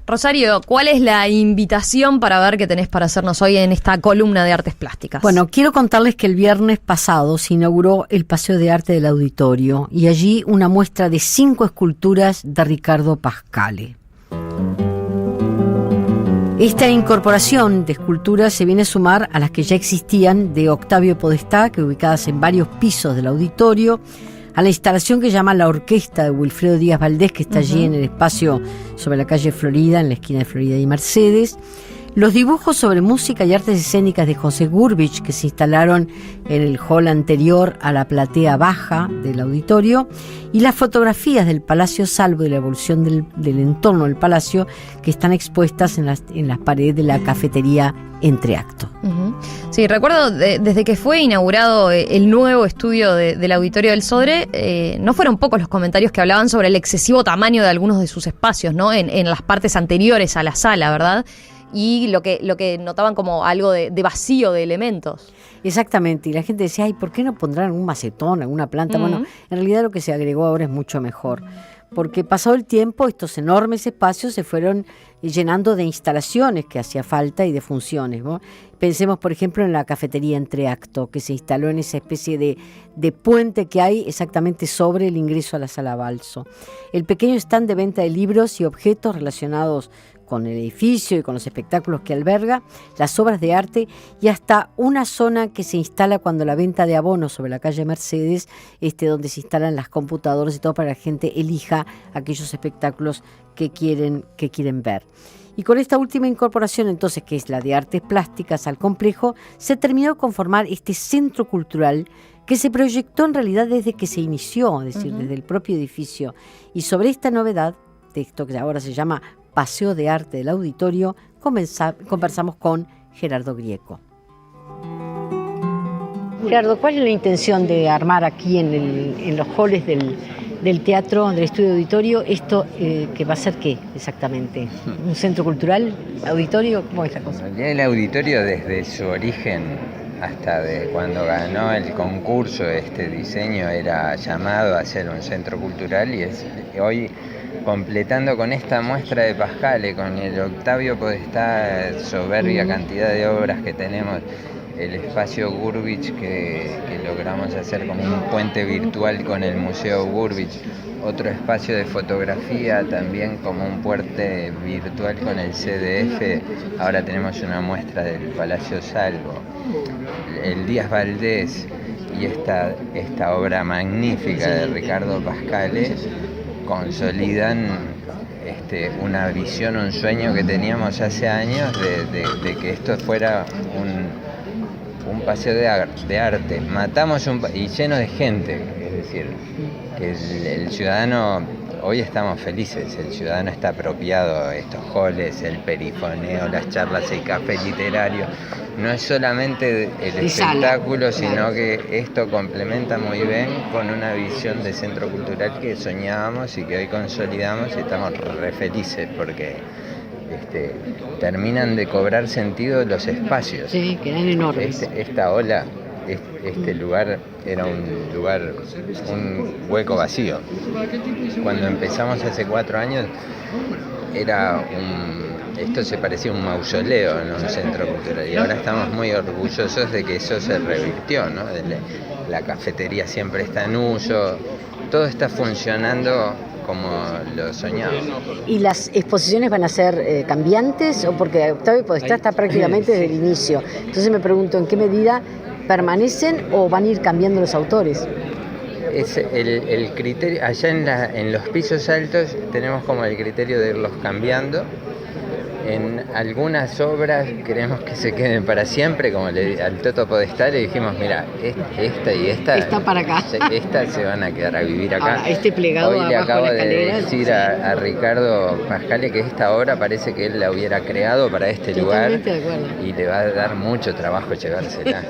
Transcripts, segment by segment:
Rosario, ¿cuál es la invitación para ver qué tenés para hacernos hoy en esta columna de artes plásticas? Bueno, quiero contarles que el viernes pasado se inauguró el Paseo de Arte del Auditorio y allí una muestra de 5 esculturas de Ricardo Pascale. Esta incorporación de esculturas se viene a sumar a las que ya existían de Octavio Podestá, que ubicadas en varios pisos del auditorio, a la instalación que llama La Orquesta de Wilfredo Díaz Valdés, que está allí en el espacio sobre la calle Florida, en la esquina de Florida y Mercedes. Los dibujos sobre música y artes escénicas de José Gurbich, que se instalaron en el hall anterior a la platea baja del auditorio, y las fotografías del Palacio Salvo y la evolución del entorno del palacio, que están expuestas en las paredes de la cafetería Entreacto. Sí, recuerdo desde que fue inaugurado el nuevo estudio del Auditorio del Sodre, no fueron pocos los comentarios que hablaban sobre el excesivo tamaño de algunos de sus espacios, ¿no? En las partes anteriores a la sala, ¿verdad? Y lo que notaban como algo de vacío de elementos. Exactamente, y la gente decía, ay, ¿por qué no pondrán un macetón, alguna planta? Bueno, en realidad lo que se agregó ahora es mucho mejor, porque pasado el tiempo estos enormes espacios se fueron llenando de instalaciones que hacía falta y de funciones, ¿no? Pensemos, por ejemplo, en la cafetería Entreacto, que se instaló en esa especie de puente que hay exactamente sobre el ingreso a la Sala Balso. El pequeño stand de venta de libros y objetos relacionados con el edificio y con los espectáculos que alberga, las obras de arte y hasta una zona que se instala cuando la venta de abonos sobre la calle Mercedes, donde se instalan las computadoras y todo para que la gente elija aquellos espectáculos que quieren ver. Y con esta última incorporación, entonces, que es la de artes plásticas al complejo, se terminó de conformar este centro cultural que se proyectó en realidad desde que se inició, es decir, desde el propio edificio. Y sobre esta novedad, de esto que ahora se llama Paseo de Arte del Auditorio, conversamos con Gerardo Grieco. Gerardo, ¿cuál es la intención de armar aquí en los halls del teatro, del estudio auditorio, esto que va a ser qué exactamente? ¿Un centro cultural? ¿Auditorio? ¿Cómo es la cosa? El auditorio desde su origen hasta de cuando ganó el concurso, este diseño era llamado a ser un centro cultural y es hoy completando con esta muestra de Pascale, con el Octavio Podestá, soberbia cantidad de obras que tenemos, el espacio Gurbich que logramos hacer como un puente virtual con el Museo Gurbich, otro espacio de fotografía también como un puente virtual con el CDF, ahora tenemos una muestra del Palacio Salvo, el Díaz Valdés y esta obra magnífica de Ricardo Pascale consolidan una visión, un sueño que teníamos hace años de que esto fuera un paseo de arte. Matamos y lleno de gente, es decir, que el ciudadano, hoy estamos felices, el ciudadano está apropiado, estos halls, el perifoneo, las charlas, el café literario. No es solamente el espectáculo, sino que esto complementa muy bien con una visión de centro cultural que soñábamos y que hoy consolidamos y estamos re felices porque terminan de cobrar sentido los espacios. Sí, que eran enormes. Esta ola, este lugar era un hueco vacío. Cuando empezamos hace 4 años esto se parecía a un mausoleo en un centro cultural y ahora estamos muy orgullosos de que eso se revirtió, ¿no? La cafetería siempre está en uso, todo está funcionando como lo soñamos. ¿Y las exposiciones van a ser cambiantes? O porque Octavio Podestá está prácticamente desde el inicio. Entonces me pregunto, ¿en qué medida permanecen o van a ir cambiando los autores? Es el criterio, allá en los pisos altos tenemos como el criterio de irlos cambiando. En algunas obras queremos que se queden para siempre, como al Toto Podestá le dijimos, mira, esta y esta está para acá. Estas se van a quedar a vivir acá. Ahora, plegado hoy le acabo de decir a Ricardo Pascale que esta obra parece que él la hubiera creado para este lugar. Totalmente de acuerdo. Y le va a dar mucho trabajo llevársela.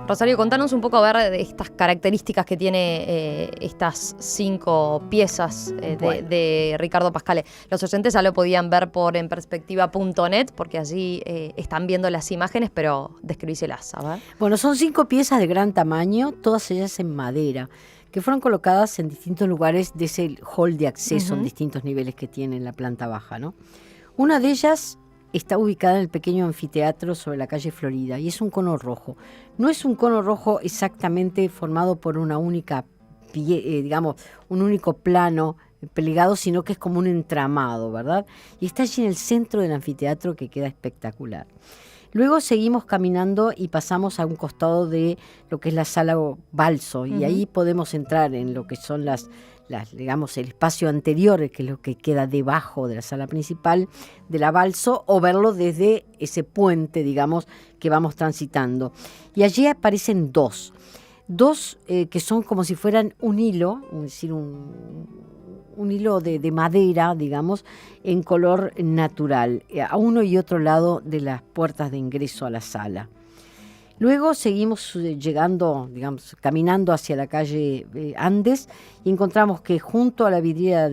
Rosario, contanos un poco a ver de estas características que tiene estas 5 piezas de Ricardo Pascale. Los oyentes ya lo podían ver por enperspectiva.net porque allí están viendo las imágenes, pero describíselas, a ver. Bueno, son 5 piezas de gran tamaño, todas ellas en madera, que fueron colocadas en distintos lugares de ese hall de acceso en distintos niveles que tiene en la planta baja, ¿no? Una de ellas está ubicada en el pequeño anfiteatro sobre la calle Florida y es un cono rojo. No es un cono rojo exactamente formado por una única digamos, un único plano plegado, sino que es como un entramado, ¿verdad? Y está allí en el centro del anfiteatro, que queda espectacular. Luego seguimos caminando y pasamos a un costado de lo que es la sala Balso, y ahí podemos entrar en lo que son digamos, el espacio anterior, que es lo que queda debajo de la sala principal de la Balso, o verlo desde ese puente, digamos, que vamos transitando. Y allí aparecen dos que son como si fueran un hilo, es decir, un hilo de madera, digamos, en color natural, a uno y otro lado de las puertas de ingreso a la sala. Luego seguimos llegando, digamos, caminando hacia la calle Andes, y encontramos que junto a la vidriera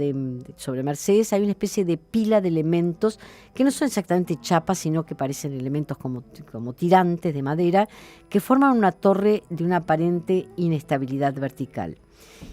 sobre Mercedes hay una especie de pila de elementos que no son exactamente chapas, sino que parecen elementos como tirantes de madera, que forman una torre de una aparente inestabilidad vertical.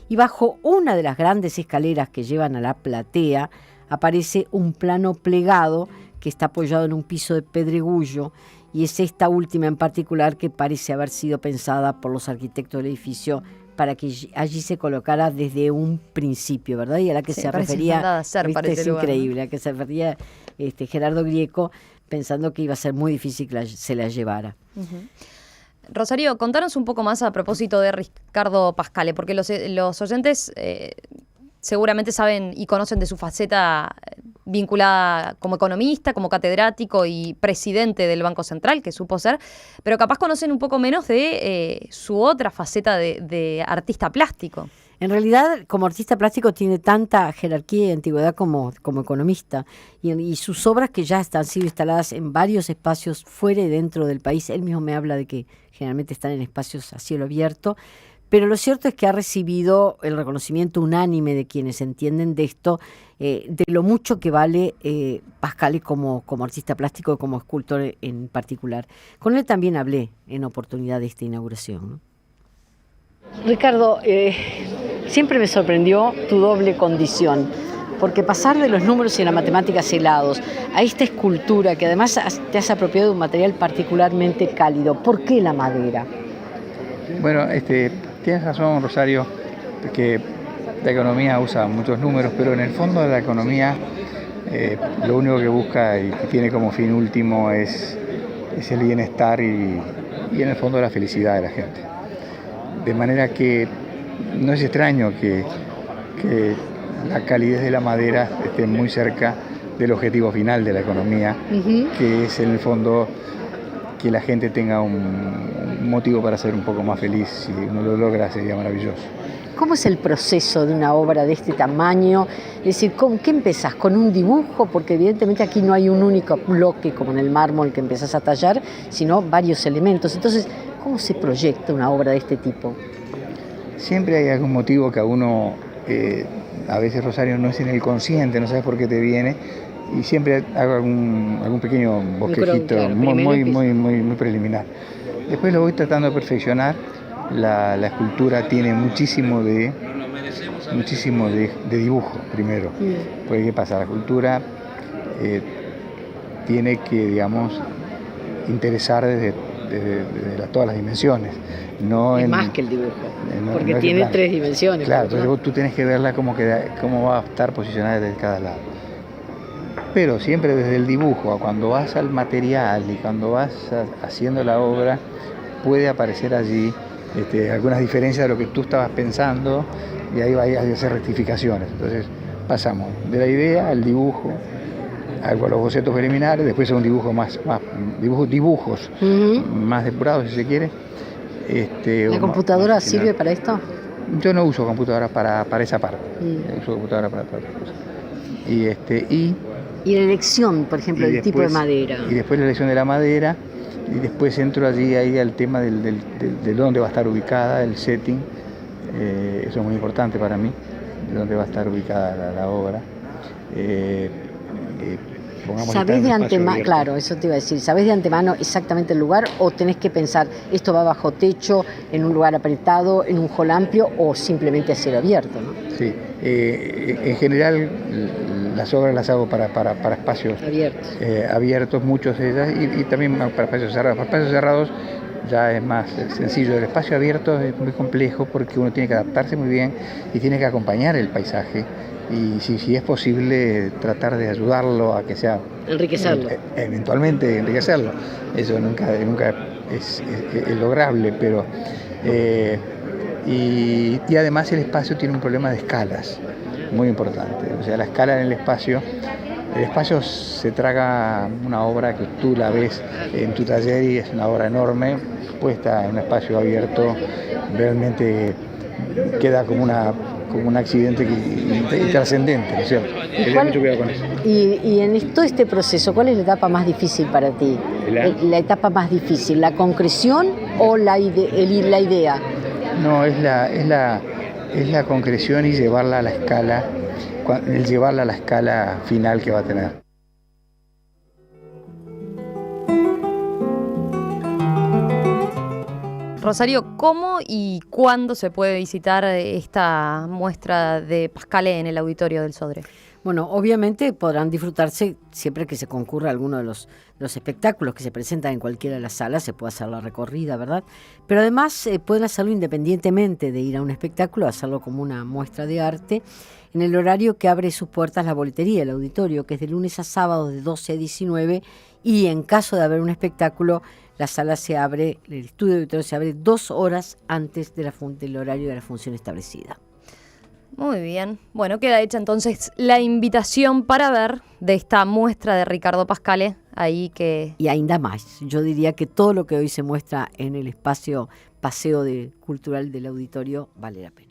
Y bajo una de las grandes escaleras que llevan a la platea aparece un plano plegado que está apoyado en un piso de pedregullo, y es esta última en particular que parece haber sido pensada por los arquitectos del edificio para que allí se colocara desde un principio, ¿verdad? Y a la que se refería, es increíble, a que se refería Gerardo Grieco, pensando que iba a ser muy difícil que se la llevara. Rosario, contanos un poco más a propósito de Ricardo Pascale, porque los oyentes seguramente saben y conocen de su faceta vinculada como economista, como catedrático y presidente del Banco Central, que supo ser, pero capaz conocen un poco menos de su otra faceta de artista plástico. En realidad, como artista plástico tiene tanta jerarquía y antigüedad como economista, y sus obras, que ya han sido instaladas en varios espacios fuera y dentro del país. Él mismo me habla de que generalmente están en espacios a cielo abierto, pero lo cierto es que ha recibido el reconocimiento unánime de quienes entienden de esto, de lo mucho que vale Pascale como artista plástico y como escultor en particular. Con él también hablé en oportunidad de esta inauguración, ¿no? Ricardo, siempre me sorprendió tu doble condición, porque pasar de los números y la matemática helados a esta escultura, que además te has apropiado de un material particularmente cálido, ¿por qué la madera? Bueno, tienes razón, Rosario, que la economía usa muchos números, pero en el fondo de la economía lo único que busca y que tiene como fin último es el bienestar y en el fondo la felicidad de la gente. De manera que no es extraño que la calidez de la madera esté muy cerca del objetivo final de la economía, que es en el fondo que la gente tenga un motivo para ser un poco más feliz. Si uno lo logra, sería maravilloso. ¿Cómo es el proceso de una obra de este tamaño? Es decir, ¿qué empezás? ¿Con un dibujo? Porque evidentemente aquí no hay un único bloque como en el mármol que empezás a tallar, sino varios elementos. Entonces, ¿cómo se proyecta una obra de este tipo? Siempre hay algún motivo que a uno, a veces, Rosario, no es en el consciente, no sabes por qué te viene, y siempre hago algún pequeño bosquejito, claro, muy preliminar. Después lo voy tratando de perfeccionar. La escultura tiene muchísimo de dibujo primero. Porque ¿qué pasa? La escultura tiene que, digamos, interesar desde todas las dimensiones. No es más que el dibujo, porque tiene tres dimensiones. Claro, entonces tú tienes que verla cómo va a estar posicionada desde cada lado. Pero siempre desde el dibujo, cuando vas al material y cuando vas haciendo la obra, puede aparecer allí algunas diferencias de lo que tú estabas pensando, y ahí vas a hacer rectificaciones. Entonces pasamos de la idea al dibujo, a los bocetos preliminares, después a un dibujo dibujos más depurados, si se quiere. ¿La computadora sirve para esto? Yo no uso computadora para esa parte. Uso computadora para otras cosas. Y la elección, por ejemplo, del tipo de madera. Y después la elección de la madera, y después entro ahí al tema de dónde va a estar ubicada, el setting. Eso es muy importante para mí, de dónde va a estar ubicada la obra. pongamos ¿Sabés de antemano? Claro, eso te iba a decir. ¿Sabés de antemano exactamente el lugar o tenés que pensar esto va bajo techo, en un lugar apretado, en un hall amplio o simplemente a cielo abierto, ¿no? Sí, en general las obras las hago para espacios abiertos, muchos de ellas, y también para espacios cerrados. Para espacios cerrados ya es más sencillo. El espacio abierto es muy complejo porque uno tiene que adaptarse muy bien y tiene que acompañar el paisaje. Y si es posible, tratar de ayudarlo a que sea... Enriquecerlo. Eventualmente enriquecerlo. Eso nunca es lograble, pero... y además el espacio tiene un problema de escalas muy importante. O sea, la escala en el espacio se traga una obra que tú la ves en tu taller y es una obra enorme, puesta en un espacio abierto, realmente queda como un accidente trascendente, ¿no es cierto? Tener mucho cuidado con eso. Y en todo este proceso, ¿cuál es la etapa más difícil para ti? ¿La etapa más difícil, la concreción o la idea? No, es la concreción y llevarla a la escala final que va a tener. Rosario, ¿cómo y cuándo se puede visitar esta muestra de Pascale en el auditorio del Sodre? Bueno, obviamente podrán disfrutarse siempre que se concurra a alguno de los espectáculos que se presentan en cualquiera de las salas, se puede hacer la recorrida, ¿verdad? Pero además pueden hacerlo independientemente de ir a un espectáculo, hacerlo como una muestra de arte, en el horario que abre sus puertas la boletería, el auditorio, que es de lunes a sábado de 12 a 19, y en caso de haber un espectáculo, la sala se abre, el estudio auditorio se abre 2 horas antes del horario de la función establecida. Muy bien. Bueno, queda hecha entonces la invitación para ver de esta muestra de Ricardo Pascale ahí que... Y ainda más, yo diría que todo lo que hoy se muestra en el espacio paseo cultural del auditorio vale la pena.